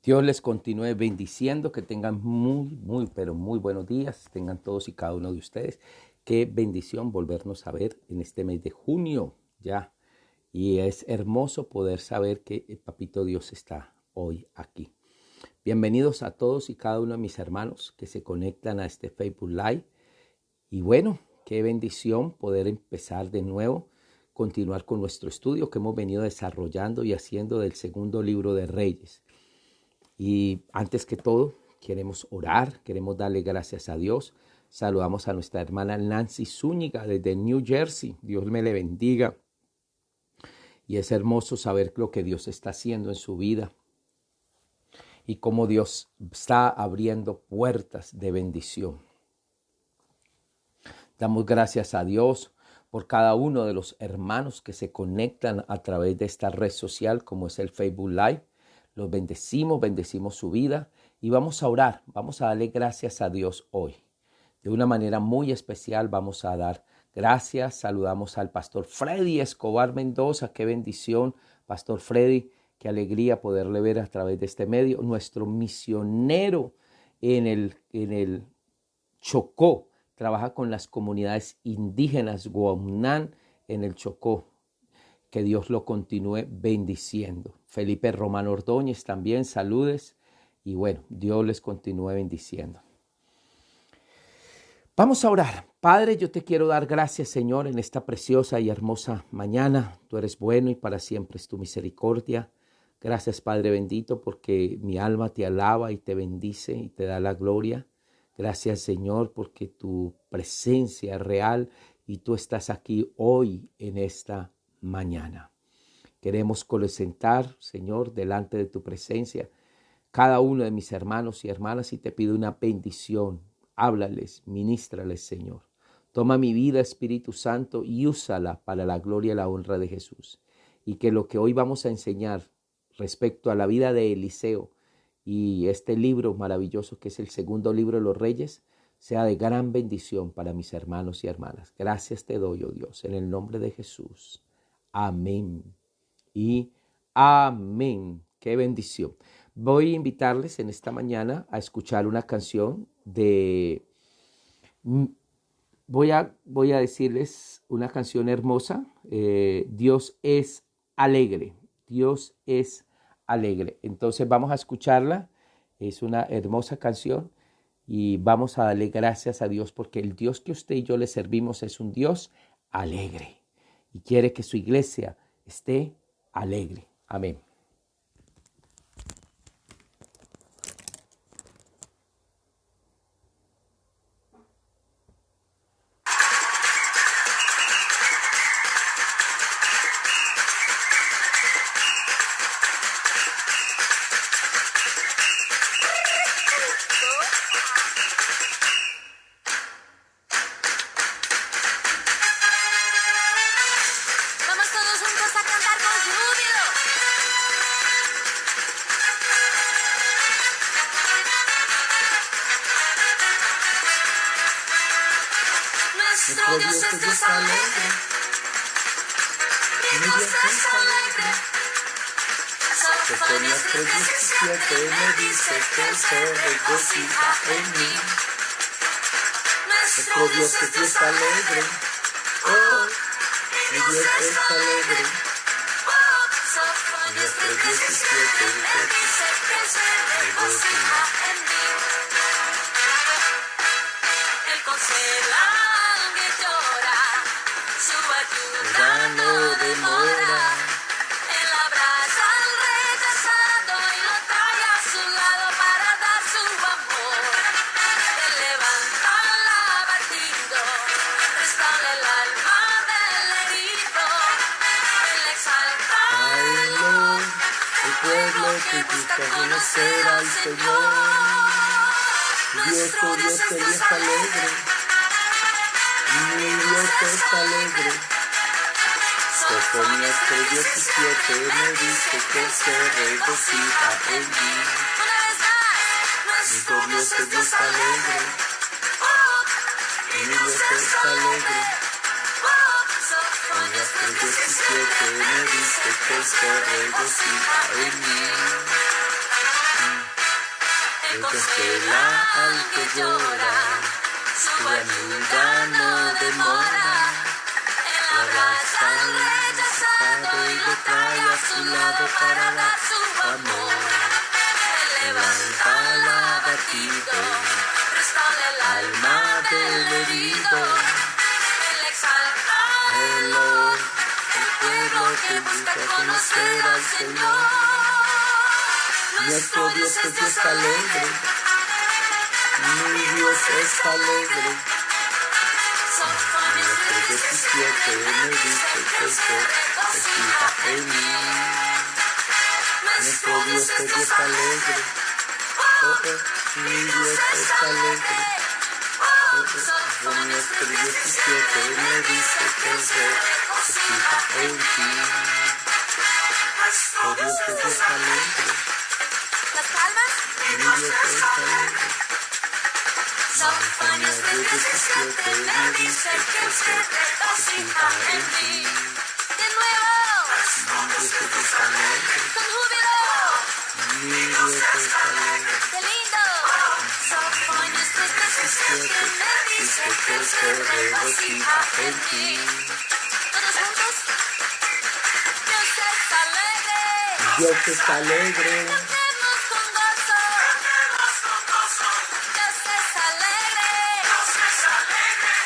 Dios les continúe bendiciendo, que tengan pero muy buenos días, tengan todos y cada uno de ustedes. Qué bendición volvernos a ver en este mes de junio ya. Y es hermoso poder saber que el Papito Dios está hoy aquí. Bienvenidos a todos y cada uno de mis hermanos que se conectan a este Facebook Live. Y bueno, qué bendición poder empezar de nuevo, continuar con nuestro estudio que hemos venido desarrollando y haciendo del segundo libro de Reyes. Y antes que todo, queremos orar, queremos darle gracias a Dios. Saludamos a nuestra hermana Nancy Zúñiga desde New Jersey. Dios me le bendiga. Y es hermoso saber lo que Dios está haciendo en su vida y cómo Dios está abriendo puertas de bendición. Damos gracias a Dios por cada uno de los hermanos que se conectan a través de esta red social como es el Facebook Live. Los bendecimos su vida y vamos a orar, vamos a darle gracias a Dios hoy. De una manera muy especial vamos a dar gracias. Saludamos al pastor Freddy Escobar Mendoza. Qué bendición, pastor Freddy, qué alegría poderle ver a través de este medio. Nuestro misionero en el Chocó, trabaja con las comunidades indígenas Guaumán en el Chocó. Que Dios lo continúe bendiciendo. Felipe Román Ordóñez también, saludes. Y bueno, Dios les continúe bendiciendo. Vamos a orar. Padre, yo te quiero dar gracias, Señor, en esta preciosa y hermosa mañana. Tú eres bueno y para siempre es tu misericordia. Gracias, Padre bendito, porque mi alma te alaba y te bendice y te da la gloria. Gracias, Señor, porque tu presencia es real y tú estás aquí hoy en esta mañana. Queremos presentar, Señor, delante de tu presencia cada uno de mis hermanos y hermanas y te pido una bendición. Háblales, ministrales, Señor. Toma mi vida, Espíritu Santo, y úsala para la gloria y la honra de Jesús. Y que lo que hoy vamos a enseñar respecto a la vida de Eliseo y este libro maravilloso que es el segundo libro de los Reyes sea de gran bendición para mis hermanos y hermanas. Gracias te doy, oh Dios, en el nombre de Jesús. Amén y amén. Qué bendición. Voy a invitarles en esta mañana a escuchar una canción de... Voy a decirles una canción hermosa. Dios es alegre. Dios es alegre. Entonces vamos a escucharla. Es una hermosa canción y vamos a darle gracias a Dios porque el Dios que usted y yo le servimos es un Dios alegre y quiere que su iglesia esté alegre. Amén. Nuestro Dios es Dios alegre, mi Dios es alegre. Sofonías 3:17 me dice que se regocija en mí. Nuestro Dios es Dios alegre, oh, mi Dios es alegre. Sofonías 3:17 me dice que se regocija en mí. Él consuela no demora, él abraza al rechazado y lo trae a su lado para dar su amor. Él levanta al abatido, restaura el alma del herido. Él exalta el pueblo que busca conocer al Señor. Nuestro Dios es Dios alegre, mi Dios es alegre. Sofonías 3:17 me dice que se regocija en mí. Nuestro Dios es Dios alegre, mi Dios es alegre. Sofonías 3:17 me dice que se regocija en mí. consuela al que llora, su ayuda no demora. Él abraza al rechazado y lo trae a su lado para dar su amor. Él levanta al abatido, restaura el alma del herido. Él exalta el pueblo que busca conocer al Señor. Nuestro Dios es Dios alegre, mi Dios es alegre. Nuestro 17 me dice que se regocija en mí. Nuestro Dios es Dios alegre, mi Dios es alegre. Nuestro 17 me dice que se regocija en ti. Nuestro Dios es Dios alegre, Las palmas, mi Dios es alegre. Sofonías 17 me dice que se regocija en ti. De nuevo, Mi Dios es Dios alegre, con júbilo, mi Dios es alegre. qué lindo. Sofonías 17 me dice que se regocija en ti. Todos juntos, Dios es alegre. Dios es alegre, Cantemos con gozo. Dios es alegre.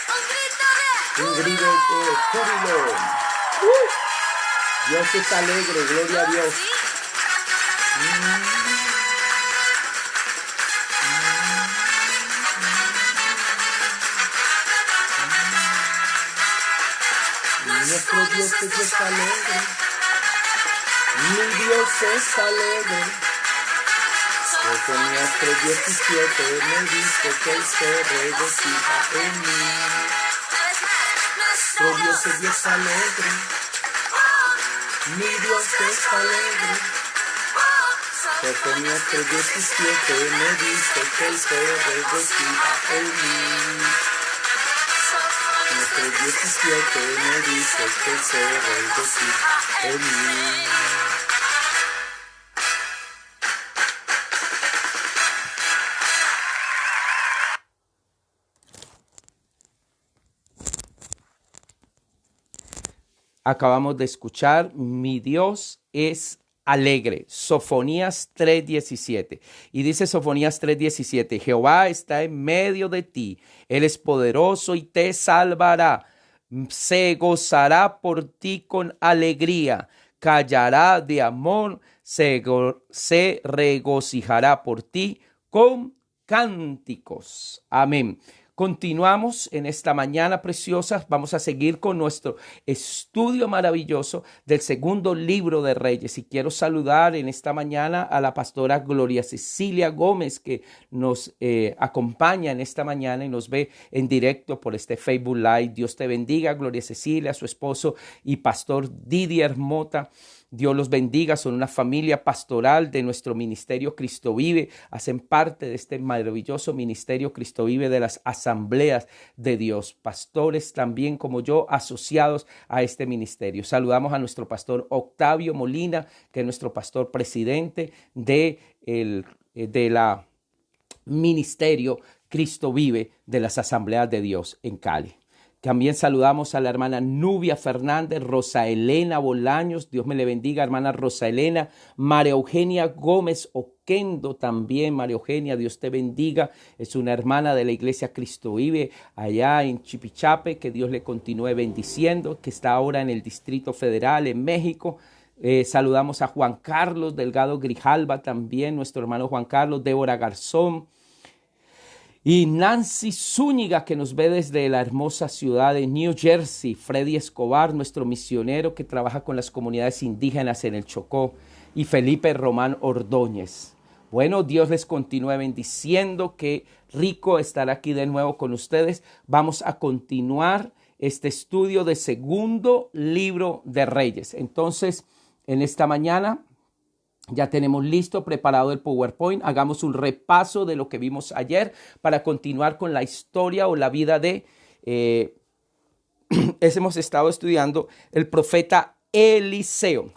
Un grito de un grito de júbilo. Dios es alegre, gloria a Dios. Sí. Nuestro Dios es Dios alegre, mi Dios es alegre. Sofonías 3:17 me dice que Él se regocija en mí. Nuestro Dios es Dios alegre, mi Dios es alegre. Sofonías 3:17 me dice que Él se regocija en mí. Nuestro 17 me dice que Él se regocija en mí. Acabamos de escuchar, mi Dios es alegre, Sofonías 3:17. Y dice Sofonías 3:17, Jehová está en medio de ti, Él es poderoso y te salvará. Se gozará por ti con alegría, callará de amor, se regocijará por ti con cánticos. Amén. Continuamos en esta mañana preciosa. Vamos a seguir con nuestro estudio maravilloso del segundo libro de Reyes. Y quiero saludar en esta mañana a la pastora Gloria Cecilia Gómez, que nos acompaña en esta mañana y nos ve en directo por este Facebook Live. Dios te bendiga, Gloria Cecilia, su esposo y pastor Didier Mota. Dios los bendiga, son una familia pastoral de nuestro ministerio Cristo Vive, hacen parte de este maravilloso ministerio Cristo Vive de las asambleas de Dios, pastores también como yo asociados a este ministerio. Saludamos a nuestro pastor Octavio Molina, que es nuestro pastor presidente de la ministerio Cristo Vive de las asambleas de Dios en Cali. También saludamos a la hermana Nubia Fernández, Rosa Elena Bolaños, Dios me le bendiga, hermana Rosa Elena, María Eugenia Gómez Oquendo también, María Eugenia, Dios te bendiga, es una hermana de la iglesia Cristo Vive allá en Chipichape, que Dios le continúe bendiciendo, que está ahora en el Distrito Federal en México. Saludamos a Juan Carlos Delgado Grijalva también, nuestro hermano Juan Carlos, Débora Garzón, y Nancy Zúñiga, que nos ve desde la hermosa ciudad de New Jersey. Freddy Escobar, nuestro misionero que trabaja con las comunidades indígenas en el Chocó. Y Felipe Román Ordóñez. Bueno, Dios les continúe bendiciendo. Qué rico estar aquí de nuevo con ustedes. Vamos a continuar este estudio de segundo libro de Reyes. Entonces, en esta mañana ya tenemos listo, preparado el PowerPoint. Hagamos un repaso de lo que vimos ayer para continuar con la historia o la vida de... hemos estado estudiando el profeta Eliseo.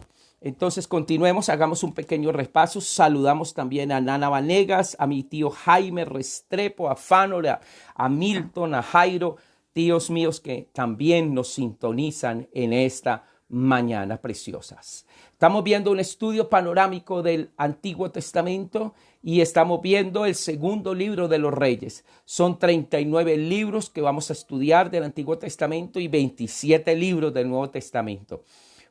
Entonces continuemos, hagamos un pequeño repaso. Saludamos también a Nana Vanegas, a mi tío Jaime Restrepo, a Fanor, a Milton, a Jairo, tíos míos que también nos sintonizan en esta mañana preciosas. Estamos viendo un estudio panorámico del Antiguo Testamento y estamos viendo el segundo libro de los Reyes. Son 39 libros que vamos a estudiar del Antiguo Testamento y 27 libros del Nuevo Testamento.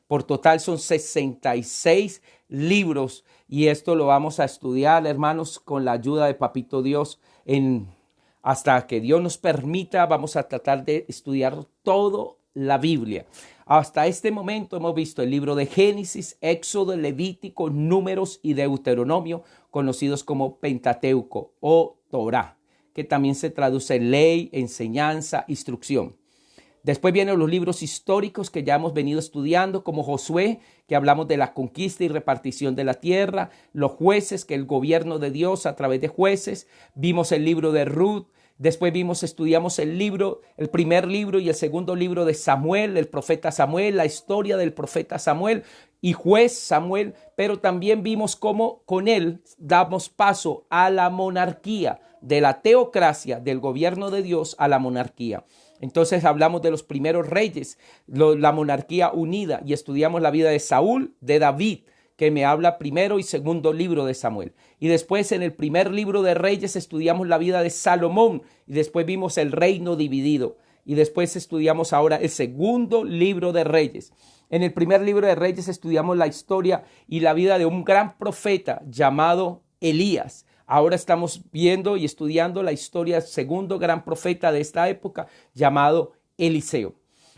Por total son 66 libros y esto lo vamos a estudiar, hermanos, con la ayuda de Papito Dios. Hasta que Dios nos permita, vamos a tratar de estudiar toda la Biblia. Hasta este momento hemos visto el libro de Génesis, Éxodo, Levítico, Números y Deuteronomio, conocidos como Pentateuco o Torá, que también se traduce en ley, enseñanza, instrucción. Después vienen los libros históricos que ya hemos venido estudiando, como Josué, que hablamos de la conquista y repartición de la tierra, los jueces, que el gobierno de Dios a través de jueces. Vimos el libro de Ruth, después estudiamos el primer libro y el segundo libro de Samuel, el profeta Samuel, la historia del profeta Samuel y juez Samuel, pero también vimos cómo con él damos paso a la monarquía, de la teocracia, del gobierno de Dios a la monarquía. Entonces hablamos de los primeros reyes, la monarquía unida, y estudiamos la vida de Saúl, de David, que me habla primero y segundo libro de Samuel. Y después en el primer libro de Reyes estudiamos la vida de Salomón y después vimos el reino dividido. Y después estudiamos ahora el segundo libro de Reyes. En el primer libro de Reyes estudiamos la historia y la vida de un gran profeta llamado Elías. Ahora estamos viendo y estudiando la historia del segundo gran profeta de esta época llamado Eliseo.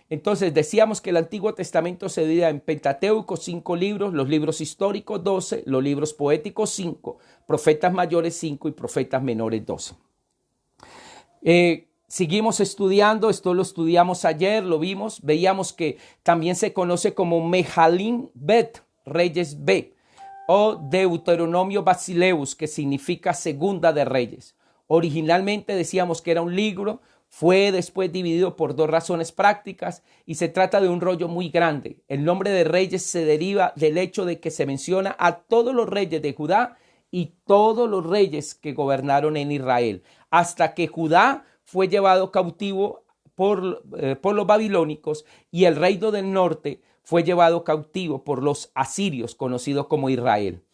Entonces decíamos que el Antiguo Testamento se divide en Pentateuco, 5 libros, los libros históricos 12, los libros poéticos 5, profetas mayores 5 y profetas menores 12. Seguimos estudiando, esto lo estudiamos ayer, lo vimos, veíamos que también se conoce como Mehalim Bet, Reyes B, o Deuteronomio Basileus, que significa Segunda de Reyes. Originalmente decíamos que era un libro, fue después dividido por 2 razones prácticas y se trata de un rollo muy grande. El nombre de Reyes se deriva del hecho de que se menciona a todos los reyes de Judá y todos los reyes que gobernaron en Israel, hasta que Judá fue llevado cautivo por los babilónicos y el reino del norte fue llevado cautivo por los asirios, conocidos como Israel.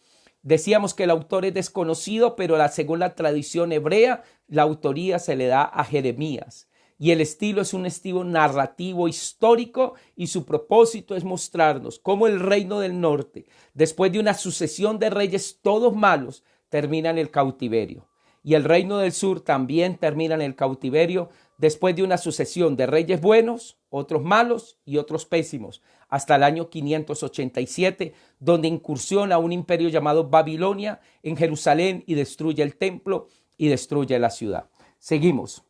Decíamos que el autor es desconocido, pero según la tradición hebrea, la autoría se le da a Jeremías. Y el estilo es un estilo narrativo histórico y su propósito es mostrarnos cómo el reino del norte, después de una sucesión de reyes todos malos, termina en el cautiverio. Y el reino del sur también termina en el cautiverio después de una sucesión de reyes buenos, otros malos y otros pésimos, hasta el año 587, donde incursiona un imperio llamado Babilonia en Jerusalén y destruye el templo y destruye la ciudad. Seguimos.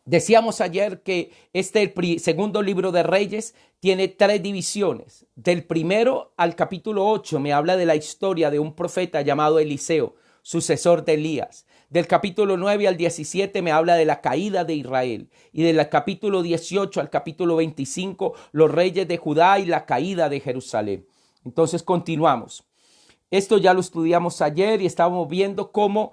Decíamos ayer que segundo libro de Reyes tiene 3 divisiones. Del primero al capítulo 8 me habla de la historia de un profeta llamado Eliseo, sucesor de Elías. Del capítulo 9 al 17 me habla de la caída de Israel. Y del capítulo 18 al capítulo 25, los reyes de Judá y la caída de Jerusalén. Entonces continuamos. Esto ya lo estudiamos ayer y estábamos viendo cómo,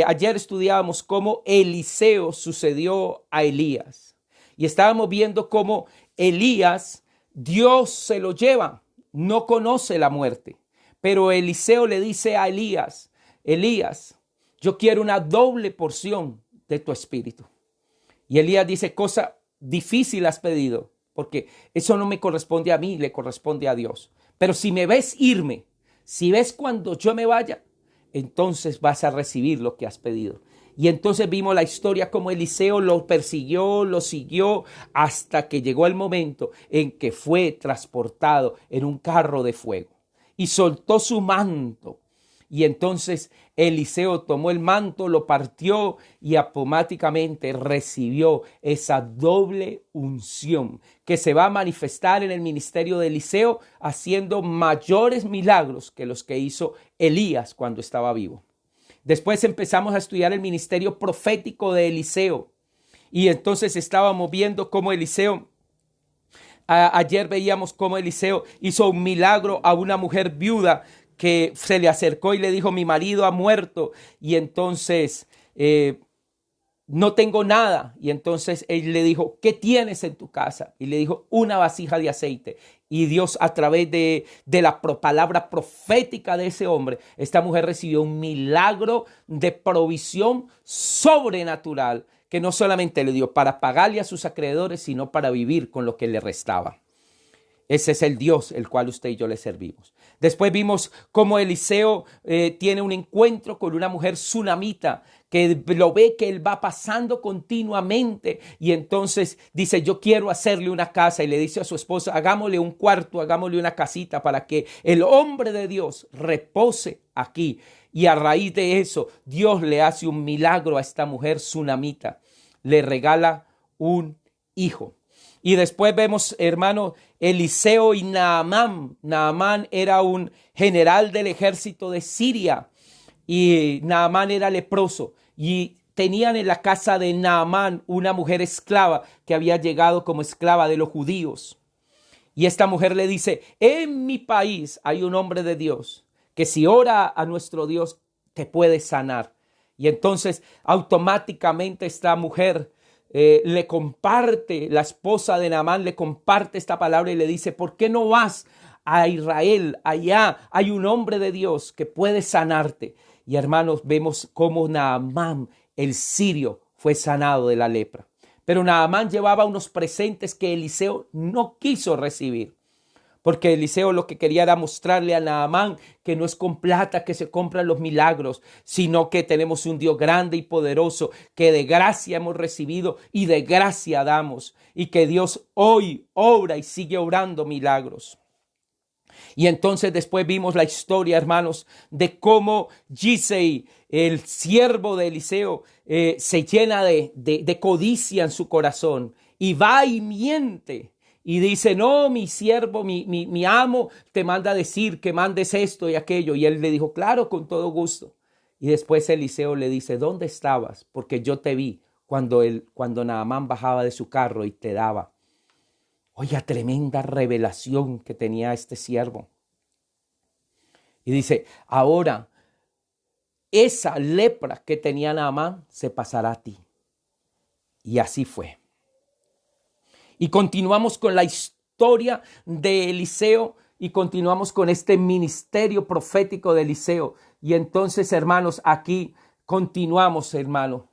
ayer estudiábamos cómo Eliseo sucedió a Elías. Y estábamos viendo cómo Elías, Dios se lo lleva, no conoce la muerte. Pero Eliseo le dice a Elías, Elías, yo quiero una doble porción de tu espíritu. Y Elías dice, cosa difícil has pedido, porque eso no me corresponde a mí, le corresponde a Dios. Pero si me ves irme, si ves cuando yo me vaya, entonces vas a recibir lo que has pedido. Y entonces vimos la historia como Eliseo lo persiguió, lo siguió, hasta que llegó el momento en que fue transportado en un carro de fuego y soltó su manto. Y entonces Eliseo tomó el manto, lo partió y automáticamente recibió esa doble unción que se va a manifestar en el ministerio de Eliseo, haciendo mayores milagros que los que hizo Elías cuando estaba vivo. Después empezamos a estudiar el ministerio profético de Eliseo y entonces estábamos viendo cómo Eliseo Ayer veíamos cómo Eliseo hizo un milagro a una mujer viuda que se le acercó y le dijo, mi marido ha muerto. Y entonces no tengo nada. Y entonces él le dijo, ¿qué tienes en tu casa? Y le dijo, una vasija de aceite. Y Dios, a través de la palabra profética de ese hombre, esta mujer recibió un milagro de provisión sobrenatural, que no solamente le dio para pagarle a sus acreedores, sino para vivir con lo que le restaba. Ese es el Dios el cual usted y yo le servimos. Después vimos cómo Eliseo tiene un encuentro con una mujer sunamita que lo ve que él va pasando continuamente y entonces dice, yo quiero hacerle una casa, y le dice a su esposa, hagámosle un cuarto, hagámosle una casita para que el hombre de Dios repose aquí. Y a raíz de eso, Dios le hace un milagro a esta mujer sunamita. Le regala un hijo. Y después vemos, hermano, Eliseo y Naamán. Naamán era un general del ejército de Siria y Naamán era leproso. Y tenían en la casa de Naamán una mujer esclava que había llegado como esclava de los judíos. Y esta mujer le dice, en mi país hay un hombre de Dios que si ora a nuestro Dios te puede sanar. Y entonces automáticamente esta mujer le comparte, la esposa de Naamán le comparte esta palabra y le dice, ¿por qué no vas a Israel? Allá hay un hombre de Dios que puede sanarte. Y hermanos, vemos cómo Naamán, el sirio, fue sanado de la lepra. Pero Naamán llevaba unos presentes que Eliseo no quiso recibir. Porque Eliseo lo que quería era mostrarle a Naamán que no es con plata que se compran los milagros, sino que tenemos un Dios grande y poderoso, que de gracia hemos recibido y de gracia damos. Y que Dios hoy obra y sigue obrando milagros. Y entonces después vimos la historia, hermanos, de cómo Gisei, el siervo de Eliseo, se llena de codicia en su corazón y va y miente. Y dice, no, mi siervo, mi amo te manda a decir que mandes esto y aquello. Y él le dijo, claro, con todo gusto. Y después Eliseo le dice, ¿dónde estabas? Porque yo te vi cuando Naamán bajaba de su carro y te daba. Oye, tremenda revelación que tenía este siervo. Y dice, ahora esa lepra que tenía Naamán se pasará a ti. Y así fue. Y continuamos con la historia de Eliseo y continuamos con este ministerio profético de Eliseo. Y entonces, hermanos, aquí continuamos, hermano.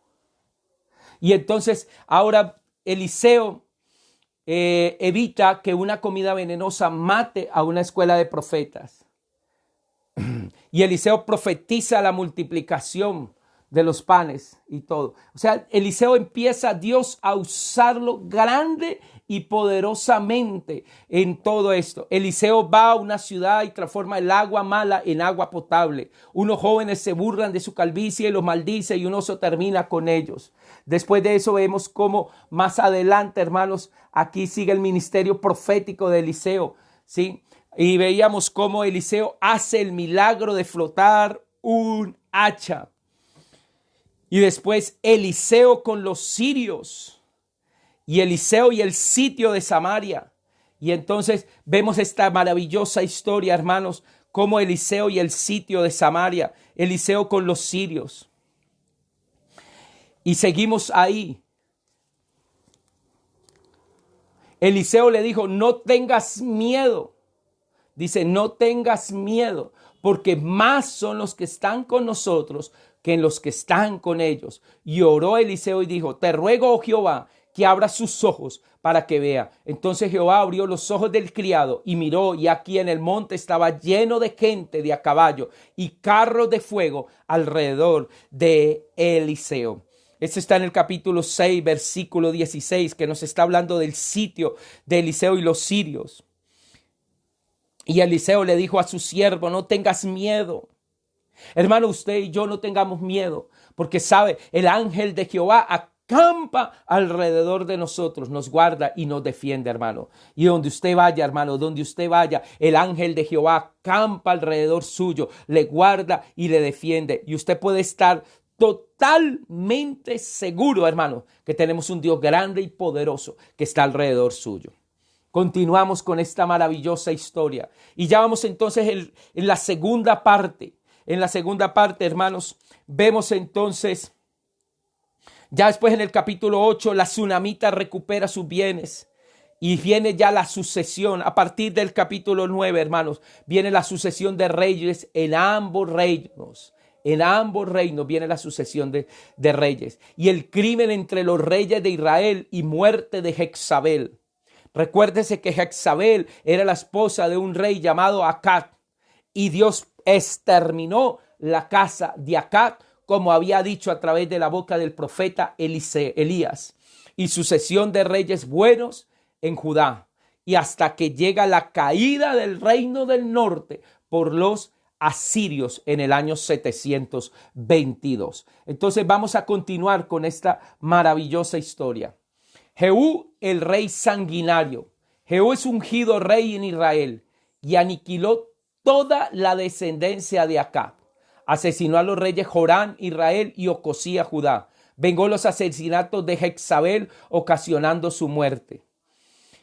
Y entonces, ahora Eliseo evita que una comida venenosa mate a una escuela de profetas. Y Eliseo profetiza la multiplicación de los panes y todo. O sea, Eliseo empieza a Dios a usarlo grande y poderosamente en todo esto. Eliseo va a una ciudad y transforma el agua mala en agua potable. Unos jóvenes se burlan de su calvicie y los maldice y un oso termina con ellos. Después de eso vemos cómo más adelante, hermanos, aquí sigue el ministerio profético de Eliseo, ¿sí? Y veíamos cómo Eliseo hace el milagro de flotar un hacha. Y después Eliseo con los sirios. Y Eliseo y el sitio de Samaria. Y entonces vemos esta maravillosa historia, hermanos, como Eliseo y el sitio de Samaria. Eliseo con los sirios. Y seguimos ahí. Eliseo le dijo, no tengas miedo. Dice, no tengas miedo, porque más son los que están con nosotros que en los que están con ellos. Y oró Eliseo y dijo, te ruego, oh Jehová, que abra sus ojos para que vea. Entonces Jehová abrió los ojos del criado y miró, y aquí en el monte estaba lleno de gente de a caballo y carros de fuego alrededor de Eliseo. Esto está en el capítulo 6, versículo 16, que nos está hablando del sitio de Eliseo y los sirios. Y Eliseo le dijo a su siervo, no tengas miedo. Hermano, usted y yo no tengamos miedo, porque sabe, el ángel de Jehová acampa alrededor de nosotros, nos guarda y nos defiende, hermano. Y donde usted vaya, hermano, donde usted vaya, el ángel de Jehová acampa alrededor suyo, le guarda y le defiende. Y usted puede estar totalmente seguro, hermano, que tenemos un Dios grande y poderoso que está alrededor suyo. Continuamos con esta maravillosa historia. Y ya vamos entonces en la segunda parte. En la segunda parte, hermanos, vemos entonces, ya después en el capítulo 8, la tsunamita recupera sus bienes. Y viene ya la sucesión. A partir del capítulo 9, hermanos, viene la sucesión de reyes en ambos reinos. En ambos reinos viene la sucesión de reyes. Y el crimen entre los reyes de Israel y muerte de Jezabel. Recuérdese que Jezabel era la esposa de un rey llamado Acab. Y Dios exterminó la casa de Acab, como había dicho a través de la boca del profeta Elías. Y sucesión de reyes buenos en Judá, y hasta que llega la caída del reino del norte por los asirios en el año 722. Entonces vamos a continuar con esta maravillosa historia. Jehú, el rey sanguinario. Jehú es ungido rey en Israel y aniquiló toda la descendencia de Acab. Asesinó a los reyes Jorán, Israel y Ocosía, Judá. Vengó los asesinatos de Jezabel, ocasionando su muerte.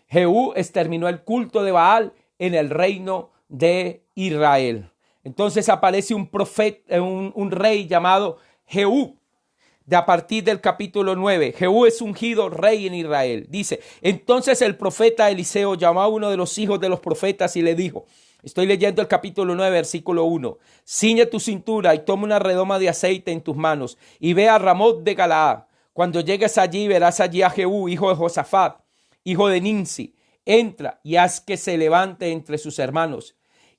Jehú exterminó el culto de Baal en el reino de Israel. Entonces aparece un profeta, un rey llamado Jehú. De a partir del capítulo 9, Jehú es ungido rey en Israel. Dice, entonces el profeta Eliseo llamó a uno de los hijos de los profetas y le dijo, estoy leyendo el capítulo 9, versículo 1. Ciñe tu cintura y toma una redoma de aceite en tus manos y ve a Ramot de Galaad. Cuando llegues allí, verás allí a Jehú, hijo de Josafat, hijo de Ninsi. Entra y haz que se levante entre sus hermanos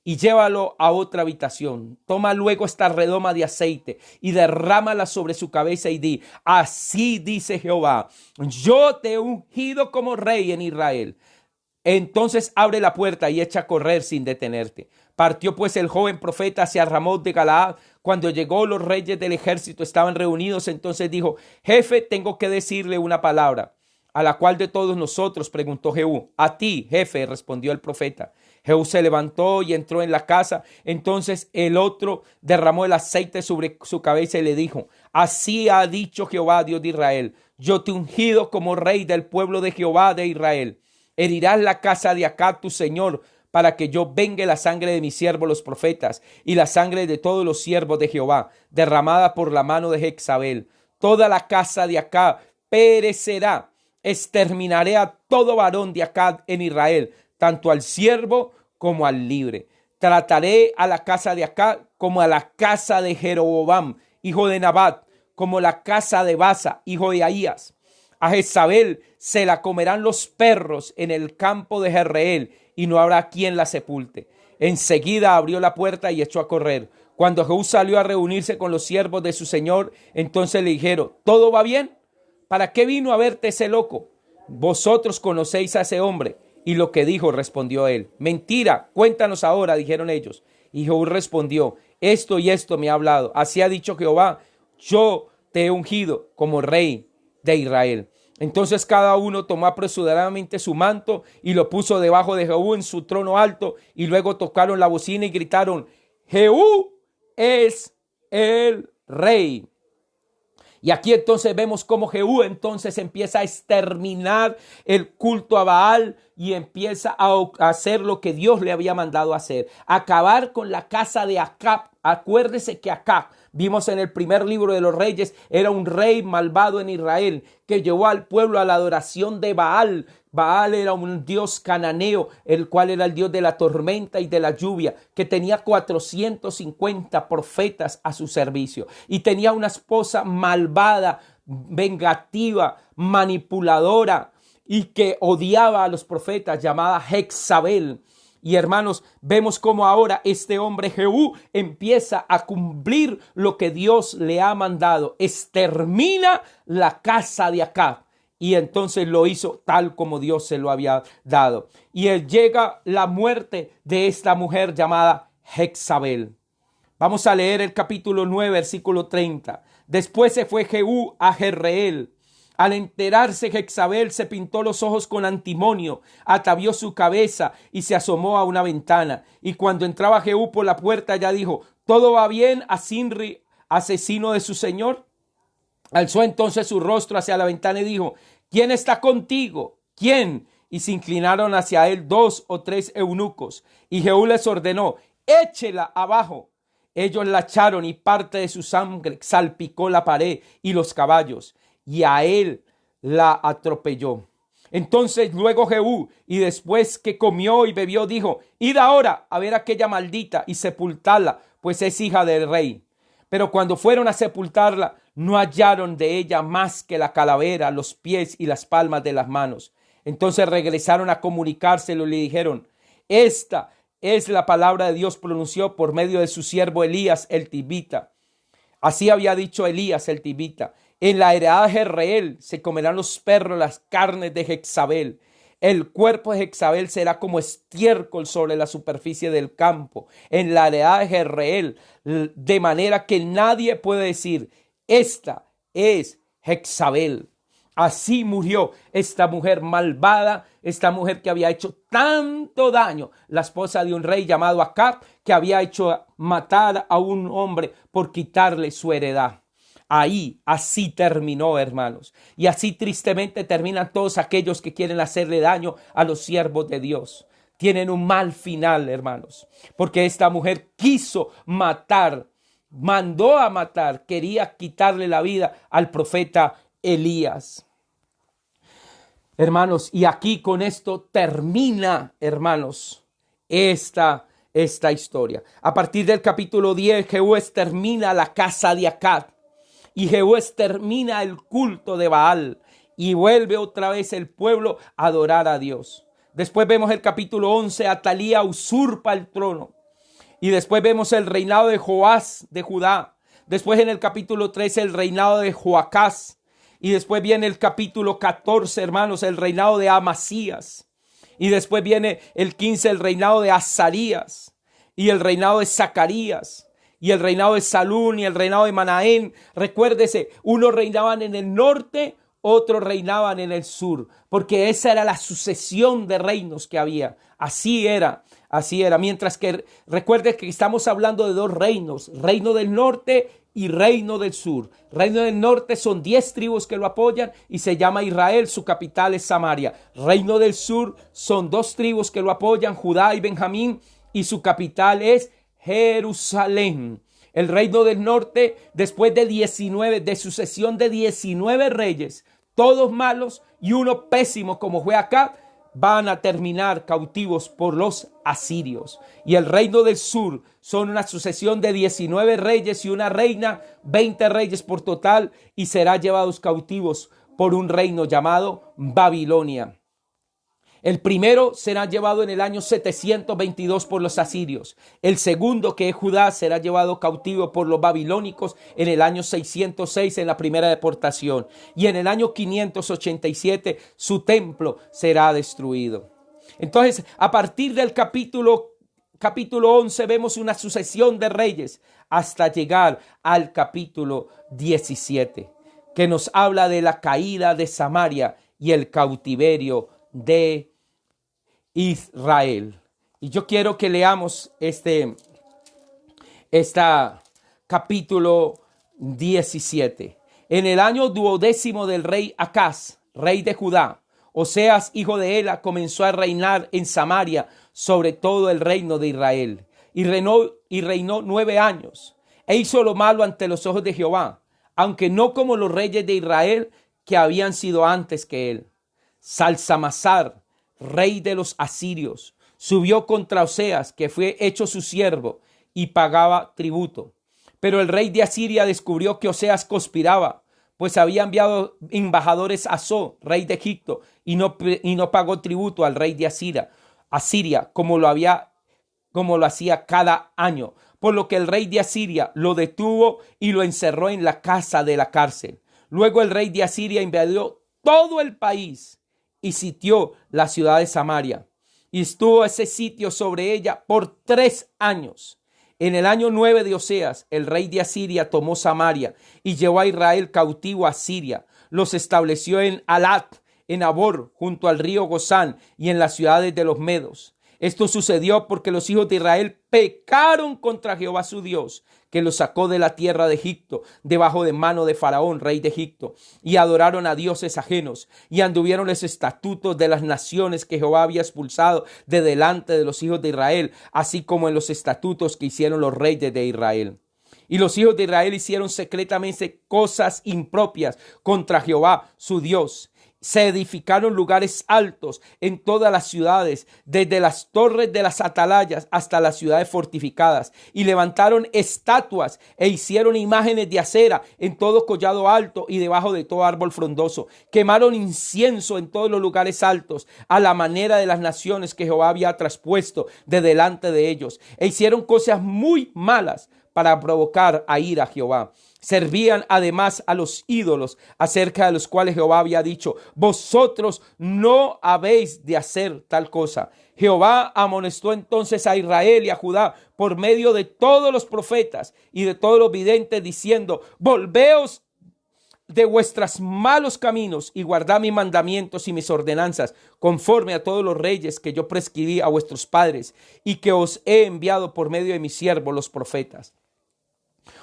y llévalo a otra habitación. Toma luego esta redoma de aceite y derrámala sobre su cabeza y di, así dice Jehová, yo te he ungido como rey en Israel. Entonces abre la puerta y echa a correr sin detenerte. Partió pues el joven profeta hacia Ramot de Galaad. Cuando llegó, los reyes del ejército estaban reunidos. Entonces dijo, jefe, tengo que decirle una palabra. ¿A la cual de todos nosotros? Preguntó Jehú. A ti, jefe, respondió el profeta. Jehú se levantó y entró en la casa. Entonces el otro derramó el aceite sobre su cabeza y le dijo, así ha dicho Jehová, Dios de Israel, yo te he ungido como rey del pueblo de Jehová de Israel. Herirás la casa de Acab tu señor, para que yo vengue la sangre de mis siervos los profetas y la sangre de todos los siervos de Jehová, derramada por la mano de Jezabel. Toda la casa de Acab perecerá. Exterminaré a todo varón de Acab en Israel, tanto al siervo como al libre. Trataré a la casa de Acab como a la casa de Jeroboam, hijo de Nabat, como la casa de Basa, hijo de Ahías. A Jezabel se la comerán los perros en el campo de Jezreel, y no habrá quien la sepulte. Enseguida abrió la puerta y echó a correr. Cuando Jehú salió a reunirse con los siervos de su señor, entonces le dijeron, ¿todo va bien? ¿Para qué vino a verte ese loco? Vosotros conocéis a ese hombre. Y lo que dijo, respondió él. Mentira, cuéntanos ahora, dijeron ellos. Y Jehú respondió, esto y esto me ha hablado. Así ha dicho Jehová, yo te he ungido como rey de Israel. Entonces cada uno tomó apresuradamente su manto y lo puso debajo de Jehú en su trono alto. Y luego tocaron la bocina y gritaron, Jehú es el rey. Y aquí entonces vemos cómo Jehú entonces empieza a exterminar el culto a Baal y empieza a hacer lo que Dios le había mandado hacer. Acabar con la casa de Acab. Acuérdese que Acab, vimos en el primer libro de los reyes, era un rey malvado en Israel que llevó al pueblo a la adoración de Baal. Baal era un dios cananeo, el cual era el dios de la tormenta y de la lluvia, que tenía 450 profetas a su servicio y tenía una esposa malvada, vengativa, manipuladora y que odiaba a los profetas, llamada Jezabel. Y hermanos, vemos cómo ahora este hombre Jehú empieza a cumplir lo que Dios le ha mandado. Extermina la casa de Acab. Y entonces lo hizo tal como Dios se lo había dado. Y llega la muerte de esta mujer llamada Jezabel. Vamos a leer el capítulo 9, versículo 30. Después se fue Jehú a Jezreel. Al enterarse, Jezabel se pintó los ojos con antimonio, atavió su cabeza y se asomó a una ventana. Y cuando entraba Jehú por la puerta, ya dijo, ¿todo va bien a Sinri, asesino de su señor? Alzó entonces su rostro hacia la ventana y dijo, ¿quién está contigo? ¿Quién? y se inclinaron hacia él 2 o 3 eunucos. Y Jehú les ordenó: échela abajo. Ellos la echaron y parte de su sangre salpicó la pared y los caballos, y a él la atropelló. Entonces luego Jehú, y después que comió y bebió, dijo: id ahora a ver a aquella maldita y sepultarla, pues es hija del rey. Pero cuando fueron a sepultarla, no hallaron de ella más que la calavera, los pies y las palmas de las manos. Entonces regresaron a comunicárselo y le dijeron: esta es la palabra de Dios pronunció por medio de su siervo Elías el tibita. Así había dicho Elías el tibita: en la heredad de Jezreel se comerán los perros las carnes de Jezabel. El cuerpo de Jezabel será como estiércol sobre la superficie del campo. En la heredad de Jezreel, de manera que nadie puede decir: esta es Jezabel. Así murió esta mujer malvada, esta mujer que había hecho tanto daño, la esposa de un rey llamado Acab, que había hecho matar a un hombre por quitarle su heredad. Ahí, así terminó, hermanos. Y así tristemente terminan todos aquellos que quieren hacerle daño a los siervos de Dios. Tienen un mal final, hermanos, porque esta mujer quiso matar, mandó a matar, quería quitarle la vida al profeta Elías. Hermanos, y aquí con esto termina, hermanos, esta historia. A partir del capítulo 10, Jehú extermina la casa de Acab y Jehú extermina el culto de Baal y vuelve otra vez el pueblo a adorar a Dios. Después vemos el capítulo 11, Atalía usurpa el trono. Y después vemos el reinado de Joás de Judá. Después en el capítulo 13 el reinado de Joacás. Y después viene el capítulo 14, hermanos, el reinado de Amasías. Y después viene el 15, el reinado de Azarías. Y el reinado de Zacarías. Y el reinado de Salún y el reinado de Manaén. Recuérdese, unos reinaban en el norte, otros reinaban en el sur. Porque esa era la sucesión de reinos que había. Así era. Mientras que recuerde que estamos hablando de dos reinos. Reino del norte y reino del sur. Reino del norte son 10 tribus que lo apoyan y se llama Israel, su capital es Samaria. Reino del sur son 2 tribus que lo apoyan, Judá y Benjamín, y su capital es Jerusalén. El reino del norte, después de sucesión de 19 reyes, todos malos y uno pésimo como fue Acab, van a terminar cautivos por los asirios. Y el reino del sur son una sucesión de 19 reyes y una reina, 20 reyes por total, y serán llevados cautivos por un reino llamado Babilonia. El primero será llevado en el año 722 por los asirios. El segundo, que es Judá, será llevado cautivo por los babilónicos en el año 606 en la primera deportación. Y en el año 587 su templo será destruido. Entonces, a partir del capítulo 11 vemos una sucesión de reyes hasta llegar al capítulo 17, que nos habla de la caída de Samaria y el cautiverio de Israel. Y yo quiero que leamos este capítulo 17. En el año 12 del rey Acaz, rey de Judá, Oseas, hijo de Ela, comenzó a reinar en Samaria sobre todo el reino de Israel. Y reinó 9 años. E hizo lo malo ante los ojos de Jehová, aunque no como los reyes de Israel que habían sido antes que él. Salsamasar, rey de los asirios, subió contra Oseas, que fue hecho su siervo, y pagaba tributo. Pero el rey de Asiria descubrió que Oseas conspiraba, pues había enviado embajadores a So, rey de Egipto, y no pagó tributo al rey de Asiria, como lo hacía cada año. Por lo que el rey de Asiria lo detuvo y lo encerró en la casa de la cárcel. Luego el rey de Asiria invadió todo el país y sitió la ciudad de Samaria. Y estuvo ese sitio sobre ella por 3 años. En el año 9 de Oseas, el rey de Asiria tomó Samaria y llevó a Israel cautivo a Siria. Los estableció en Alat, en Abor, junto al río Gozán y en las ciudades de los medos. Esto sucedió porque los hijos de Israel pecaron contra Jehová su Dios, que los sacó de la tierra de Egipto, debajo de mano de Faraón, rey de Egipto, y adoraron a dioses ajenos, y anduvieron los estatutos de las naciones que Jehová había expulsado de delante de los hijos de Israel, así como en los estatutos que hicieron los reyes de Israel. Y los hijos de Israel hicieron secretamente cosas impropias contra Jehová, su Dios. Se edificaron lugares altos en todas las ciudades, desde las torres de las atalayas hasta las ciudades fortificadas, y levantaron estatuas e hicieron imágenes de acera en todo collado alto y debajo de todo árbol frondoso. Quemaron incienso en todos los lugares altos, a la manera de las naciones que Jehová había traspuesto de delante de ellos, e hicieron cosas muy malas para provocar a ira a Jehová. Servían además a los ídolos, acerca de los cuales Jehová había dicho: vosotros no habéis de hacer tal cosa. Jehová amonestó entonces a Israel y a Judá por medio de todos los profetas y de todos los videntes, diciendo: volveos de vuestros malos caminos y guardad mis mandamientos y mis ordenanzas, conforme a todos los reyes que yo prescribí a vuestros padres y que os he enviado por medio de mis siervos los profetas.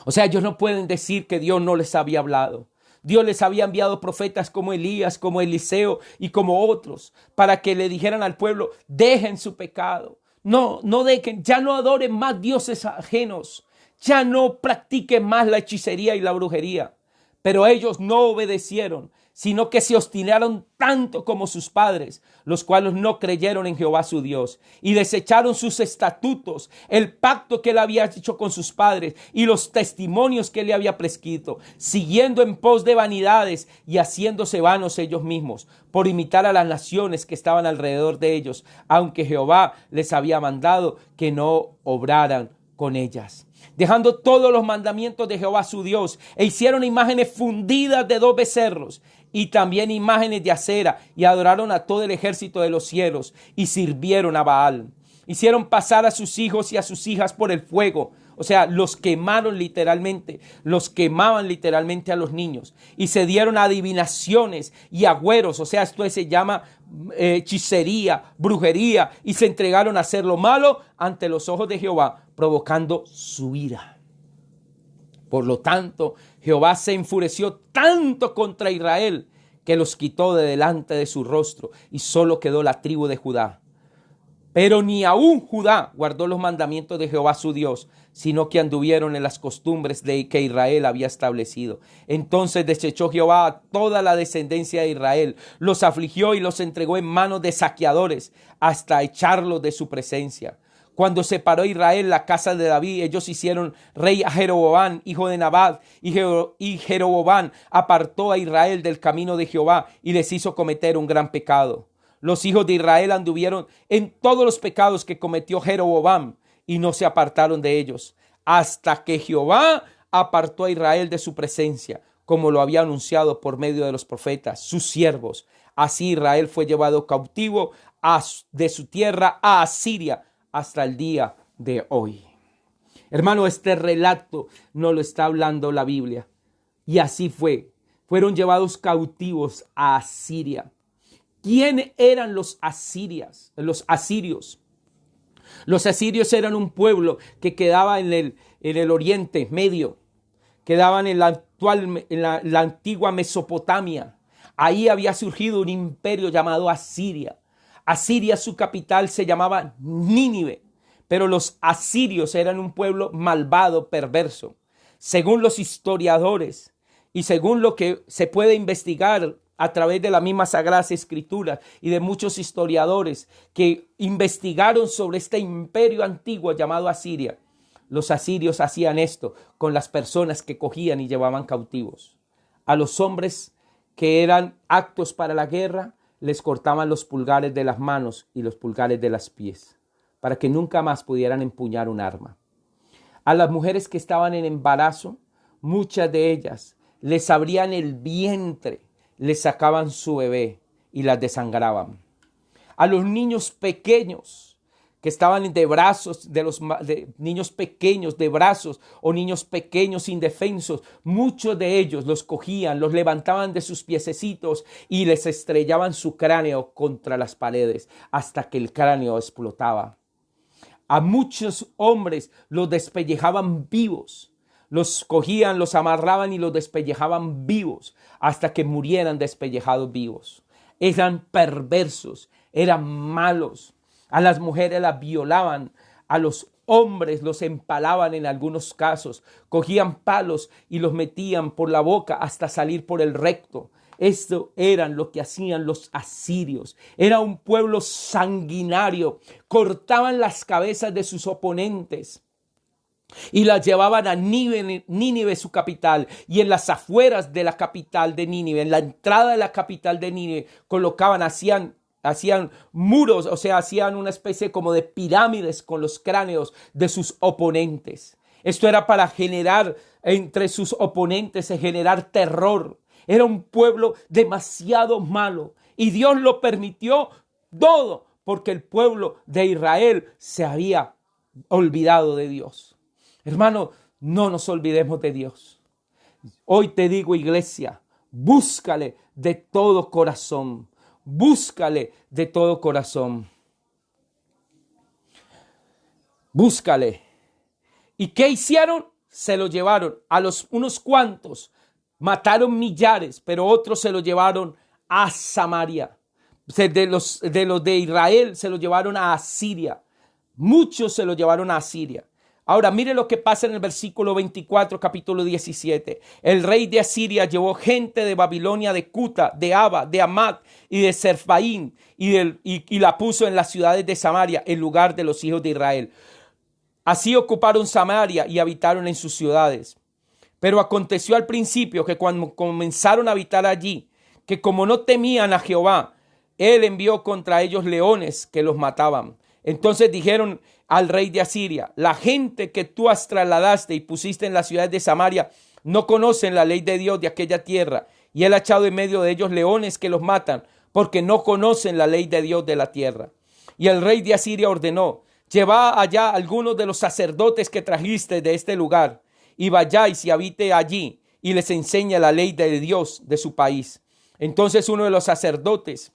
O sea, ellos no pueden decir que Dios no les había hablado. Dios les había enviado profetas como Elías, como Eliseo y como otros, para que le dijeran al pueblo: dejen su pecado. No dejen, ya no adoren más dioses ajenos. Ya no practiquen más la hechicería y la brujería. Pero ellos no obedecieron, sino que se obstinaron tanto como sus padres, los cuales no creyeron en Jehová su Dios, y desecharon sus estatutos, el pacto que él había hecho con sus padres, y los testimonios que él le había prescrito, siguiendo en pos de vanidades y haciéndose vanos ellos mismos, por imitar a las naciones que estaban alrededor de ellos, aunque Jehová les había mandado que no obraran con ellas, dejando todos los mandamientos de Jehová su Dios, e hicieron imágenes fundidas de 2 becerros y también imágenes de acera, y adoraron a todo el ejército de los cielos y sirvieron a Baal. Hicieron pasar a sus hijos y a sus hijas por el fuego. O sea, los quemaban literalmente a los niños, y se dieron a adivinaciones y agüeros. O sea, esto se llama hechicería, brujería, y se entregaron a hacer lo malo ante los ojos de Jehová, provocando su ira. Por lo tanto, Jehová se enfureció tanto contra Israel que los quitó de delante de su rostro, y solo quedó la tribu de Judá. Pero ni aún Judá guardó los mandamientos de Jehová su Dios, sino que anduvieron en las costumbres de que Israel había establecido. Entonces desechó Jehová a toda la descendencia de Israel, los afligió y los entregó en manos de saqueadores, hasta echarlos de su presencia. Cuando separó Israel la casa de David, ellos hicieron rey a Jeroboam, hijo de Nabat, y Jeroboam apartó a Israel del camino de Jehová y les hizo cometer un gran pecado. Los hijos de Israel anduvieron en todos los pecados que cometió Jeroboam y no se apartaron de ellos, hasta que Jehová apartó a Israel de su presencia, como lo había anunciado por medio de los profetas, sus siervos. Así Israel fue llevado cautivo de su tierra a Asiria hasta el día de hoy. Hermano, este relato no lo está hablando la Biblia. Y así fue. Fueron llevados cautivos a Asiria. ¿Quién eran los asirios? Los asirios eran un pueblo que quedaba en el Oriente Medio, quedaban en la antigua Mesopotamia. Ahí había surgido un imperio llamado Asiria. Asiria, su capital se llamaba Nínive, pero los asirios eran un pueblo malvado, perverso. Según los historiadores y según lo que se puede investigar a través de las mismas Sagradas Escrituras y de muchos historiadores que investigaron sobre este imperio antiguo llamado Asiria, los asirios hacían esto con las personas que cogían y llevaban cautivos. A los hombres que eran aptos para la guerra, les cortaban los pulgares de las manos y los pulgares de los pies, para que nunca más pudieran empuñar un arma. A las mujeres que estaban en embarazo, muchas de ellas les abrían el vientre, les sacaban su bebé y las desangraban. A los niños pequeños que estaban de brazos, de niños pequeños de brazos o niños pequeños indefensos, muchos de ellos los cogían, los levantaban de sus piececitos y les estrellaban su cráneo contra las paredes hasta que el cráneo explotaba. A muchos hombres los despellejaban vivos los cogían, los amarraban y los despellejaban vivos hasta que murieran despellejados vivos. Eran perversos, eran malos. A las mujeres las violaban, a los hombres los empalaban en algunos casos, cogían palos y los metían por la boca hasta salir por el recto. Esto era lo que hacían los asirios. Era un pueblo sanguinario. Cortaban las cabezas de sus oponentes y las llevaban a Nínive, su capital, y en las afueras de la capital de Nínive, en la entrada de la capital de Nínive, hacían muros, o sea, hacían una especie como de pirámides con los cráneos de sus oponentes. Esto era para generar entre sus oponentes, generar terror. Era un pueblo demasiado malo y Dios lo permitió todo porque el pueblo de Israel se había olvidado de Dios. Hermano, no nos olvidemos de Dios. Hoy te digo, iglesia, búscale de todo corazón. Búscale de todo corazón. Búscale. ¿Y qué hicieron? Se lo llevaron a unos cuantos. Mataron millares, pero otros se lo llevaron a Samaria. De los de Israel se lo llevaron a Asiria. Muchos se lo llevaron a Asiria. Ahora mire lo que pasa en el versículo 24, capítulo 17. El rey de Asiria llevó gente de Babilonia, de Cuta, de Aba, de Amat y de Serfaín y la puso en las ciudades de Samaria en lugar de los hijos de Israel. Así ocuparon Samaria y habitaron en sus ciudades. Pero aconteció al principio que cuando comenzaron a habitar allí, que como no temían a Jehová, él envió contra ellos leones que los mataban. Entonces dijeron al rey de Asiria: la gente que tú has trasladaste y pusiste en las ciudades de Samaria no conocen la ley de Dios de aquella tierra, y él ha echado en medio de ellos leones que los matan, porque no conocen la ley de Dios de la tierra. Y el rey de Asiria ordenó: llevad allá algunos de los sacerdotes que trajiste de este lugar, y vayáis y habite allí, y les enseña la ley de Dios de su país. Entonces uno de los sacerdotes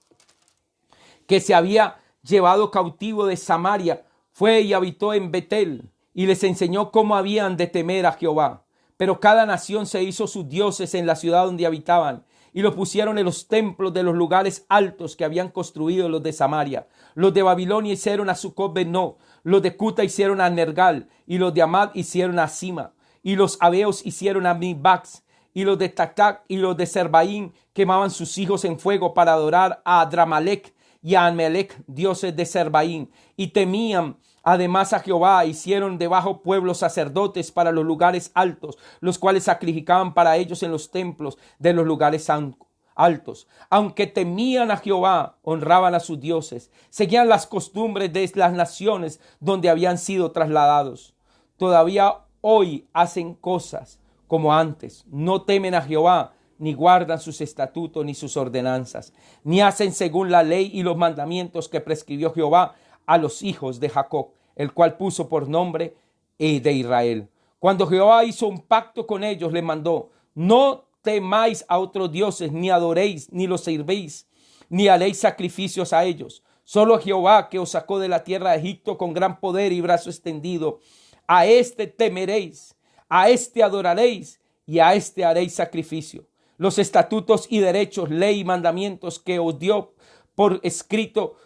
que se había llevado cautivo de Samaria fue y habitó en Betel, y les enseñó cómo habían de temer a Jehová. Pero cada nación se hizo sus dioses en la ciudad donde habitaban, y los pusieron en los templos de los lugares altos que habían construido los de Samaria. Los de Babilonia hicieron a Sucot-Benó, los de Cuta hicieron a Nergal, y los de Amad hicieron a Sima, y los abeos hicieron a Mibax, y los de Tactac y los de Serbaín quemaban sus hijos en fuego para adorar a Adramalec y a Amelec, dioses de Serbaín, y temían además a Jehová. Hicieron debajo pueblos sacerdotes para los lugares altos, los cuales sacrificaban para ellos en los templos de los lugares altos. Aunque temían a Jehová, honraban a sus dioses, seguían las costumbres de las naciones donde habían sido trasladados. Todavía hoy hacen cosas como antes, no temen a Jehová, ni guardan sus estatutos ni sus ordenanzas, ni hacen según la ley y los mandamientos que prescribió Jehová a los hijos de Jacob, el cual puso por nombre de Israel. Cuando Jehová hizo un pacto con ellos, le mandó: no temáis a otros dioses, ni adoréis, ni los sirvéis, ni haréis sacrificios a ellos. Solo a Jehová, que os sacó de la tierra de Egipto con gran poder y brazo extendido, a éste temeréis, a éste adoraréis, y a éste haréis sacrificio. Los estatutos y derechos, ley y mandamientos que os dio por escrito,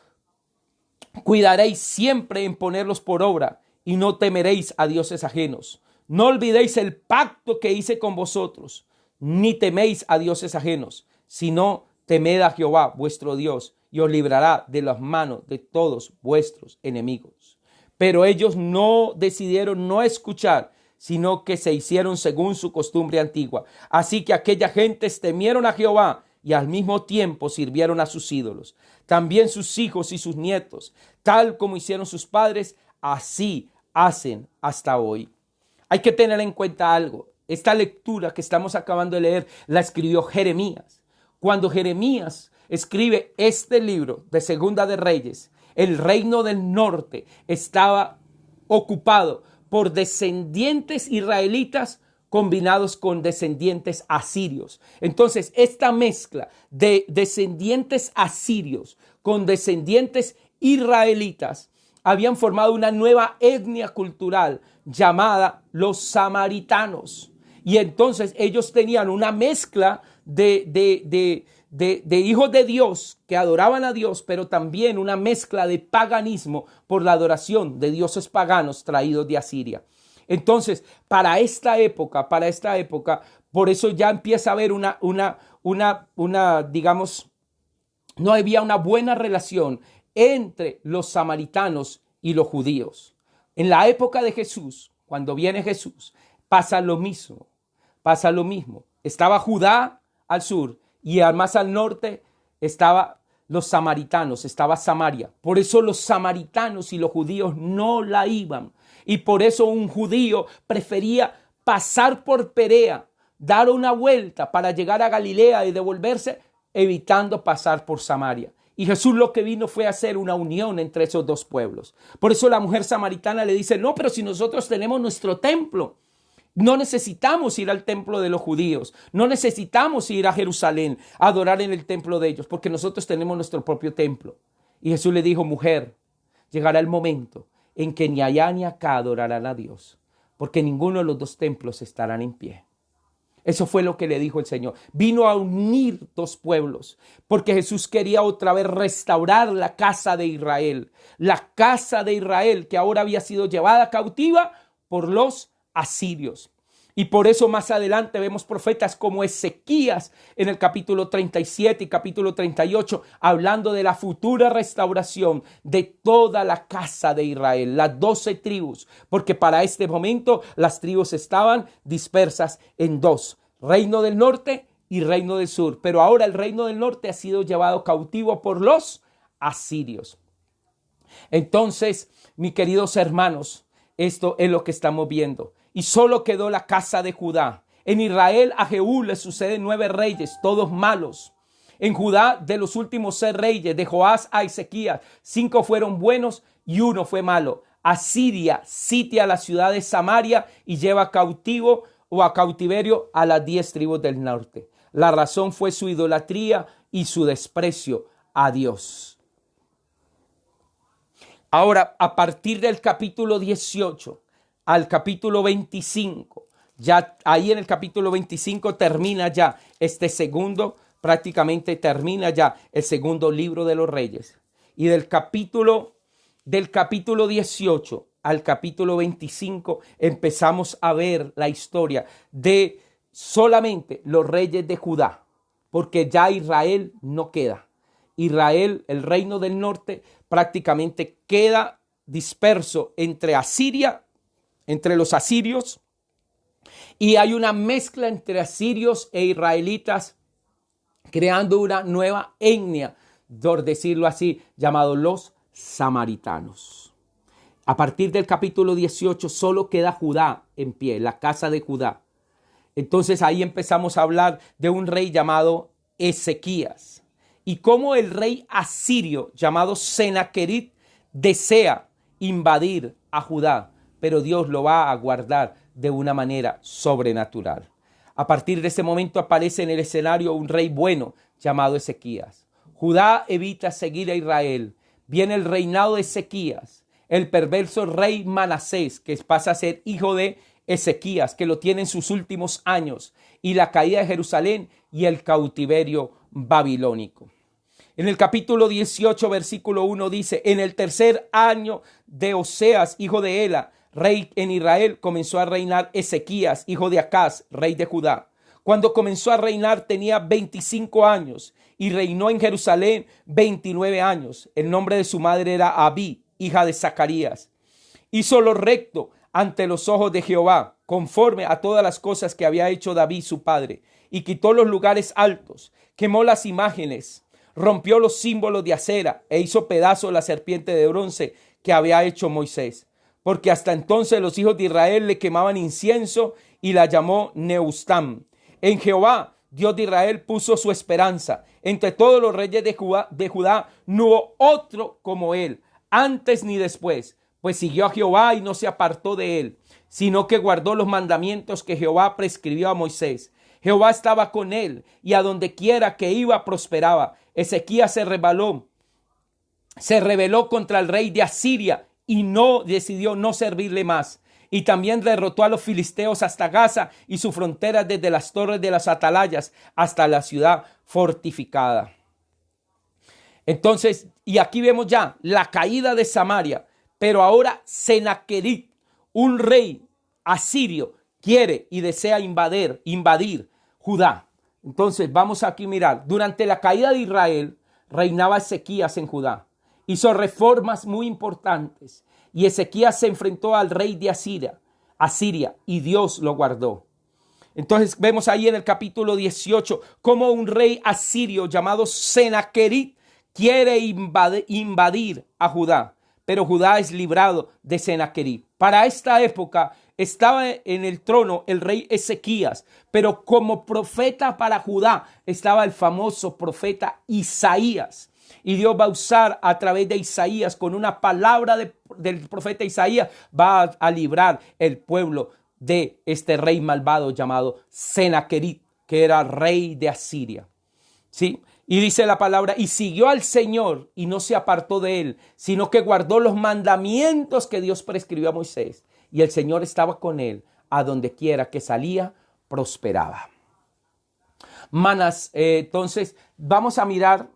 cuidaréis siempre en ponerlos por obra, y no temeréis a dioses ajenos. No olvidéis el pacto que hice con vosotros, ni teméis a dioses ajenos, sino temed a Jehová vuestro Dios, y os librará de las manos de todos vuestros enemigos. Pero ellos no decidieron no escuchar, sino que se hicieron según su costumbre antigua. Así que aquellas gentes temieron a Jehová y al mismo tiempo sirvieron a sus ídolos. También sus hijos y sus nietos, tal como hicieron sus padres, así hacen hasta hoy. Hay que tener en cuenta algo. Esta lectura que estamos acabando de leer la escribió Jeremías. Cuando Jeremías escribe este libro de Segunda de Reyes, el reino del norte estaba ocupado por descendientes israelitas combinados con descendientes asirios. Entonces, esta mezcla de descendientes asirios con descendientes israelitas habían formado una nueva etnia cultural llamada los samaritanos. Y entonces ellos tenían una mezcla de hijos de Dios que adoraban a Dios, pero también una mezcla de paganismo por la adoración de dioses paganos traídos de Asiria. Entonces, para esta época, por eso ya empieza a haber digamos, no había una buena relación entre los samaritanos y los judíos. En la época de Jesús, cuando viene Jesús, pasa lo mismo. Estaba Judá al sur y más al norte estaba los samaritanos, estaba Samaria. Por eso los samaritanos y los judíos no la iban. Y por eso un judío prefería pasar por Perea, dar una vuelta para llegar a Galilea y devolverse, evitando pasar por Samaria. Y Jesús lo que vino fue a hacer una unión entre esos dos pueblos. Por eso la mujer samaritana le dice, no, pero si nosotros tenemos nuestro templo, no necesitamos ir al templo de los judíos, no necesitamos ir a Jerusalén a adorar en el templo de ellos, porque nosotros tenemos nuestro propio templo. Y Jesús le dijo, mujer, llegará el momento en que ni allá ni acá adorarán a Dios, porque ninguno de los dos templos estarán en pie. Eso fue lo que le dijo el Señor. Vino a unir dos pueblos, porque Jesús quería otra vez restaurar la casa de Israel. La casa de Israel que ahora había sido llevada cautiva por los asirios. Y por eso más adelante vemos profetas como Ezequías en el capítulo 37 y capítulo 38, hablando de la futura restauración de toda la casa de Israel, las 12 tribus, porque para este momento las tribus estaban dispersas en dos, reino del norte y reino del sur. Pero ahora el reino del norte ha sido llevado cautivo por los asirios. Entonces, mis queridos hermanos, esto es lo que estamos viendo. Y solo quedó la casa de Judá. En Israel a Jehú le suceden 9 reyes, todos malos. En Judá, de los últimos 6 reyes, de Joás a Ezequías, 5 fueron buenos y 1 fue malo. Asiria sitia la ciudad de Samaria y lleva cautivo o a cautiverio a las 10 tribus del norte. La razón fue su idolatría y su desprecio a Dios. Ahora, a partir del capítulo 18 al capítulo 25, ya ahí en el capítulo 25 termina ya prácticamente termina ya el segundo libro de los Reyes. Y del capítulo 18 al capítulo 25 empezamos a ver la historia de solamente los reyes de Judá, porque ya Israel no queda. Israel, el reino del norte, prácticamente queda disperso entre Asiria, entre los asirios, y hay una mezcla entre asirios e israelitas, creando una nueva etnia, por decirlo así, llamados los samaritanos. A partir del capítulo 18 solo queda Judá en pie, la casa de Judá. Entonces ahí empezamos a hablar de un rey llamado Ezequías, y cómo el rey asirio llamado Senaquerib desea invadir a Judá, pero Dios lo va a guardar de una manera sobrenatural. A partir de ese momento aparece en el escenario un rey bueno llamado Ezequías. Judá evita seguir a Israel. Viene el reinado de Ezequías, el perverso rey Manasés, que pasa a ser hijo de Ezequías, que lo tiene en sus últimos años, y la caída de Jerusalén y el cautiverio babilónico. En el capítulo 18, versículo 1 dice, en el tercer año de Oseas, hijo de Ela, rey en Israel, comenzó a reinar Ezequías, hijo de Acaz, rey de Judá. Cuando comenzó a reinar tenía 25 años y reinó en Jerusalén 29 años. El nombre de su madre era Abí, hija de Zacarías. Hizo lo recto ante los ojos de Jehová, conforme a todas las cosas que había hecho David su padre, y quitó los lugares altos, quemó las imágenes, rompió los símbolos de acera e hizo pedazos la serpiente de bronce que había hecho Moisés. Porque hasta entonces los hijos de Israel le quemaban incienso y la llamó Neustam. En Jehová, Dios de Israel, puso su esperanza. Entre todos los reyes de Judá no hubo otro como él, antes ni después, pues siguió a Jehová y no se apartó de él, sino que guardó los mandamientos que Jehová prescribió a Moisés. Jehová estaba con él y a donde quiera que iba prosperaba. Ezequías se rebeló contra el rey de Asiria y decidió no servirle más. Y también derrotó a los filisteos hasta Gaza y su frontera desde las torres de las atalayas hasta la ciudad fortificada. Entonces, y aquí vemos ya la caída de Samaria, pero ahora Senaquerib, un rey asirio, quiere y desea invadir Judá. Entonces, vamos aquí a mirar. Durante la caída de Israel, reinaba Ezequías en Judá. Hizo reformas muy importantes. Y Ezequías se enfrentó al rey de Asiria, y Dios lo guardó. Entonces vemos ahí en el capítulo 18 cómo un rey asirio llamado Senaquerib quiere invadir a Judá, pero Judá es librado de Senaquerib. Para esta época estaba en el trono el rey Ezequías, pero como profeta para Judá estaba el famoso profeta Isaías. Y Dios va a usar a través de Isaías, con una palabra del profeta Isaías, va a librar el pueblo de este rey malvado llamado Senaquerib, que era rey de Asiria. ¿Sí? Y dice la palabra, y siguió al Señor y no se apartó de él, sino que guardó los mandamientos que Dios prescribió a Moisés. Y el Señor estaba con él, a donde quiera que salía, prosperaba. Entonces vamos a mirar.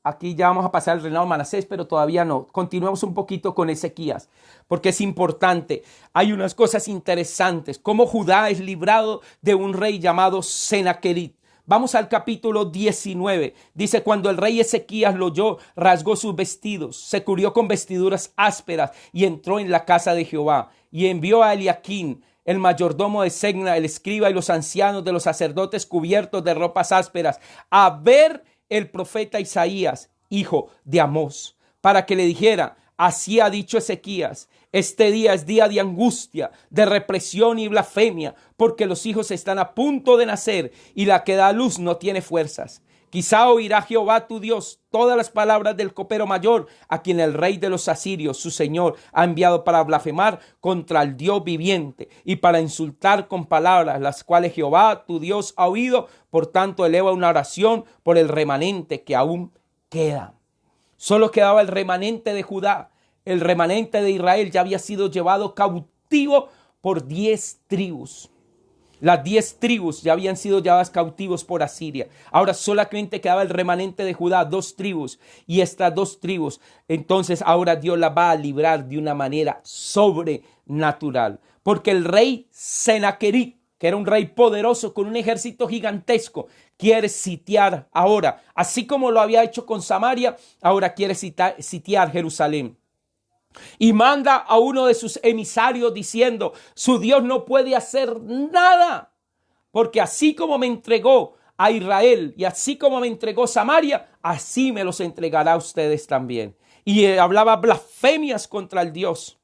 Aquí ya vamos a pasar al reinado de Manasés, pero todavía no. Continuemos un poquito con Ezequías, porque es importante. Hay unas cosas interesantes. Cómo Judá es librado de un rey llamado Senaquerib. Vamos al capítulo 19. Dice, cuando el rey Ezequías lo oyó, rasgó sus vestidos, se cubrió con vestiduras ásperas y entró en la casa de Jehová. Y envió a Eliaquín, el mayordomo de Segna, el escriba, y los ancianos de los sacerdotes cubiertos de ropas ásperas, a ver el profeta Isaías, hijo de Amós, para que le dijera, así ha dicho Ezequías, este día es día de angustia, de represión y blasfemia, porque los hijos están a punto de nacer y la que da a luz no tiene fuerzas. Quizá oirá Jehová tu Dios todas las palabras del copero mayor, a quien el rey de los asirios, su señor, ha enviado para blasfemar contra el Dios viviente y para insultar con palabras, las cuales Jehová tu Dios ha oído. Por tanto, eleva una oración por el remanente que aún queda. Solo quedaba el remanente de Judá. El remanente de Israel ya había sido llevado cautivo por 10 tribus. Las 10 tribus ya habían sido llevadas cautivos por Asiria. Ahora solamente quedaba el remanente de Judá, 2 tribus. Y estas 2 tribus, entonces ahora Dios las va a librar de una manera sobrenatural. Porque el rey Senaquerib, que era un rey poderoso con un ejército gigantesco, quiere sitiar ahora. Así como lo había hecho con Samaria, ahora quiere sitiar Jerusalén. Y manda a uno de sus emisarios diciendo, su Dios no puede hacer nada, porque así como me entregó a Israel y así como me entregó Samaria, así me los entregará a ustedes también. Y hablaba blasfemias contra el Dios.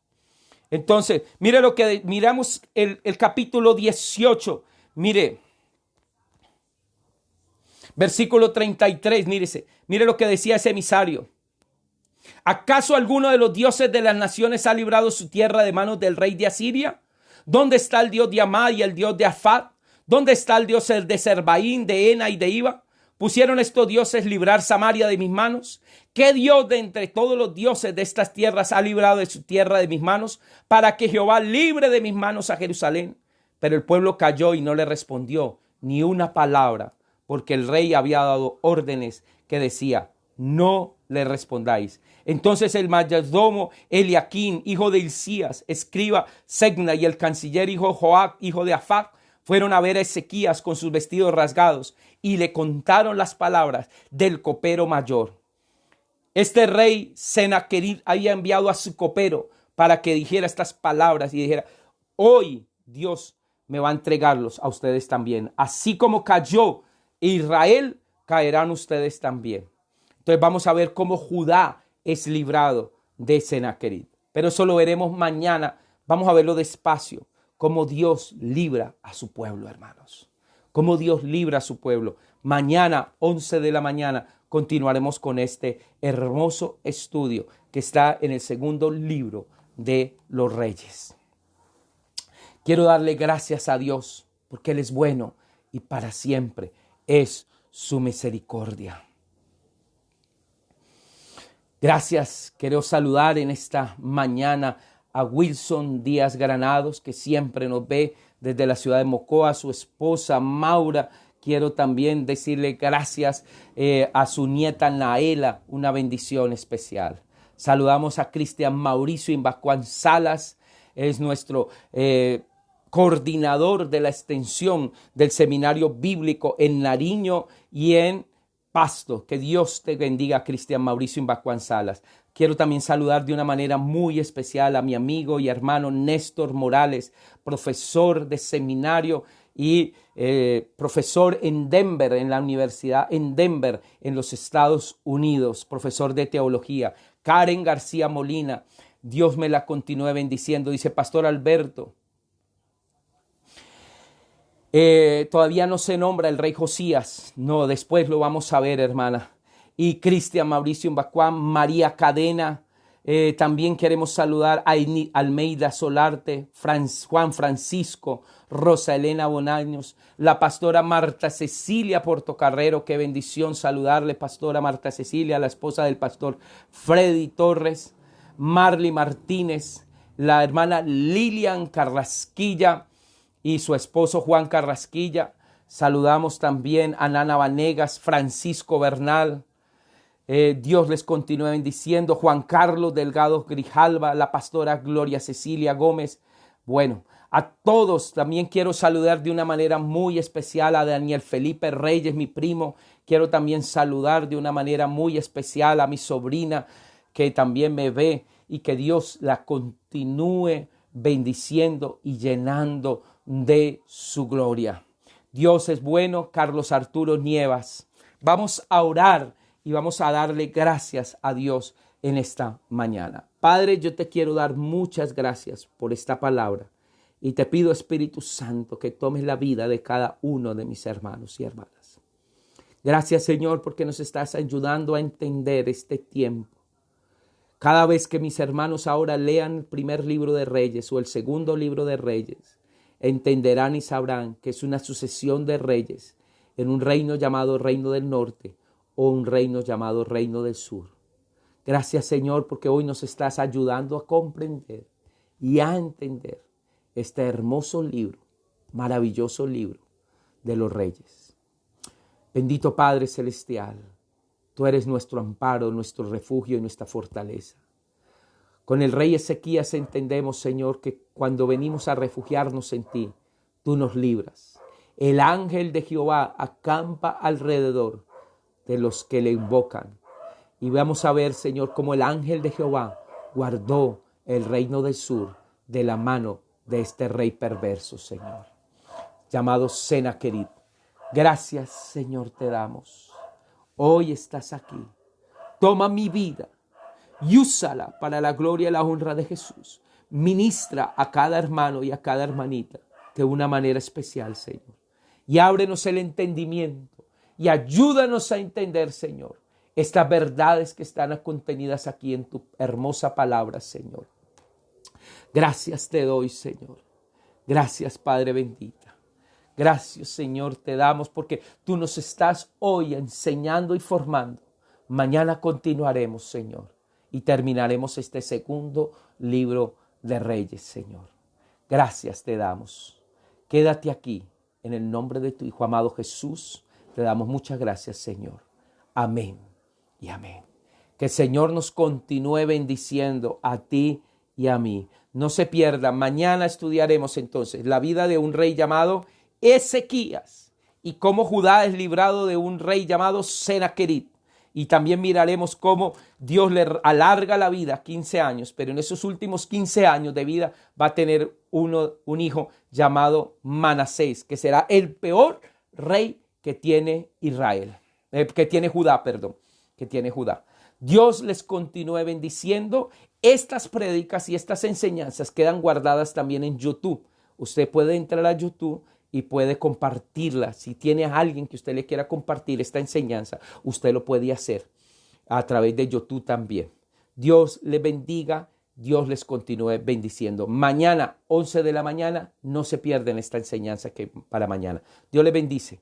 Entonces, mire lo que miramos el capítulo 18, mire, versículo 33, mire lo que decía ese emisario. ¿Acaso alguno de los dioses de las naciones ha librado su tierra de manos del rey de Asiria? ¿Dónde está el Dios de Amad y el Dios de Afat? ¿Dónde está el Dios de Serbaín, de Ena y de Iba? ¿Pusieron estos dioses librar Samaria de mis manos? ¿Qué Dios de entre todos los dioses de estas tierras ha librado de su tierra de mis manos, para que Jehová libre de mis manos a Jerusalén? Pero el pueblo calló y no le respondió ni una palabra, porque el rey había dado órdenes que decía, no le respondáis. Entonces el mayordomo Eliaquín, hijo de Hilcías, escriba Segna, y el canciller hijo Joab, hijo de Afat, fueron a ver a Ezequías con sus vestidos rasgados y le contaron las palabras del copero mayor. Este rey Senaquerib había enviado a su copero para que dijera estas palabras y dijera, hoy Dios me va a entregarlos a ustedes también. Así como cayó Israel, caerán ustedes también. Entonces vamos a ver cómo Judá es librado de Senaquerib. Pero eso lo veremos mañana. Vamos a verlo despacio. Cómo Dios libra a su pueblo, hermanos. Cómo Dios libra a su pueblo. Mañana, 11 de la mañana, continuaremos con este hermoso estudio que está en el segundo libro de los Reyes. Quiero darle gracias a Dios porque Él es bueno y para siempre es su misericordia. Gracias, quiero saludar en esta mañana a Wilson Díaz Granados, que siempre nos ve desde la ciudad de Mocoa, a su esposa Maura. Quiero también decirle gracias a su nieta Naela, una bendición especial. Saludamos a Cristian Mauricio Imbacuán Salas, es nuestro coordinador de la extensión del seminario bíblico en Nariño y en Pasto. Que Dios te bendiga, Cristian Mauricio Imbacuán Salas. Quiero también saludar de una manera muy especial a mi amigo y hermano Néstor Morales, profesor de seminario y profesor en Denver, en la universidad en Denver, en los Estados Unidos, profesor de teología. Karen García Molina, Dios me la continúe bendiciendo. Dice, Pastor Alberto, todavía no se nombra el rey Josías. No, después lo vamos a ver, hermana. Y Cristian Mauricio Imbacuán, María Cadena. También queremos saludar a Almeida Solarte, Juan Francisco, Rosa Elena Bonaños, la pastora Marta Cecilia Portocarrero. Qué bendición saludarle, pastora Marta Cecilia, la esposa del pastor Freddy Torres, Marley Martínez, la hermana Lilian Carrasquilla y su esposo Juan Carrasquilla. Saludamos también a Nana Vanegas, Francisco Bernal. Dios les continúe bendiciendo. Juan Carlos Delgado Grijalva, la pastora Gloria Cecilia Gómez. Bueno, a todos también quiero saludar de una manera muy especial a Daniel Felipe Reyes, mi primo. Quiero también saludar de una manera muy especial a mi sobrina que también me ve, y que Dios la continúe bendiciendo y llenando de su gloria. Dios es bueno. Carlos Arturo Nievas. Vamos a orar y vamos a darle gracias a Dios en esta mañana. Padre, yo te quiero dar muchas gracias por esta palabra y te pido, Espíritu Santo, que tomes la vida de cada uno de mis hermanos y hermanas. Gracias, Señor, porque nos estás ayudando a entender este tiempo. Cada vez que mis hermanos ahora lean el primer libro de Reyes o el segundo libro de Reyes, entenderán y sabrán que es una sucesión de reyes en un reino llamado Reino del Norte o un reino llamado Reino del Sur. Gracias, Señor, porque hoy nos estás ayudando a comprender y a entender este hermoso libro, maravilloso libro de los reyes. Bendito Padre Celestial, tú eres nuestro amparo, nuestro refugio y nuestra fortaleza. Con el rey Ezequías entendemos, Señor, que cuando venimos a refugiarnos en ti, tú nos libras. El ángel de Jehová acampa alrededor de los que le invocan. Y vamos a ver, Señor, cómo el ángel de Jehová guardó el reino del sur de la mano de este rey perverso, Señor, llamado Sennacherib. Gracias, Señor, te damos. Hoy estás aquí. Toma mi vida y úsala para la gloria y la honra de Jesús. Ministra a cada hermano y a cada hermanita de una manera especial, Señor. Y ábrenos el entendimiento y ayúdanos a entender, Señor, estas verdades que están contenidas aquí en tu hermosa palabra, Señor. Gracias te doy, Señor. Gracias, Padre bendita. Gracias, Señor, te damos porque tú nos estás hoy enseñando y formando. Mañana continuaremos, Señor, y terminaremos este segundo libro de Reyes, Señor. Gracias te damos. Quédate aquí en el nombre de tu Hijo amado Jesús. Te damos muchas gracias, Señor. Amén y amén. Que el Señor nos continúe bendiciendo a ti y a mí. No se pierda. Mañana estudiaremos entonces la vida de un rey llamado Ezequías y cómo Judá es librado de un rey llamado Sennacherib. Y también miraremos cómo Dios le alarga la vida 15 años, pero en esos últimos 15 años de vida va a tener un hijo llamado Manasés, que será el peor rey que tiene Israel, que tiene Judá. Dios les continúe bendiciendo. Estas prédicas y estas enseñanzas quedan guardadas también en YouTube. Usted puede entrar a YouTube y puede compartirla. Si tiene a alguien que usted le quiera compartir esta enseñanza, usted lo puede hacer a través de YouTube también. Dios les bendiga, Dios les continúe bendiciendo. Mañana, 11 de la mañana, no se pierden esta enseñanza que para mañana. Dios les bendice.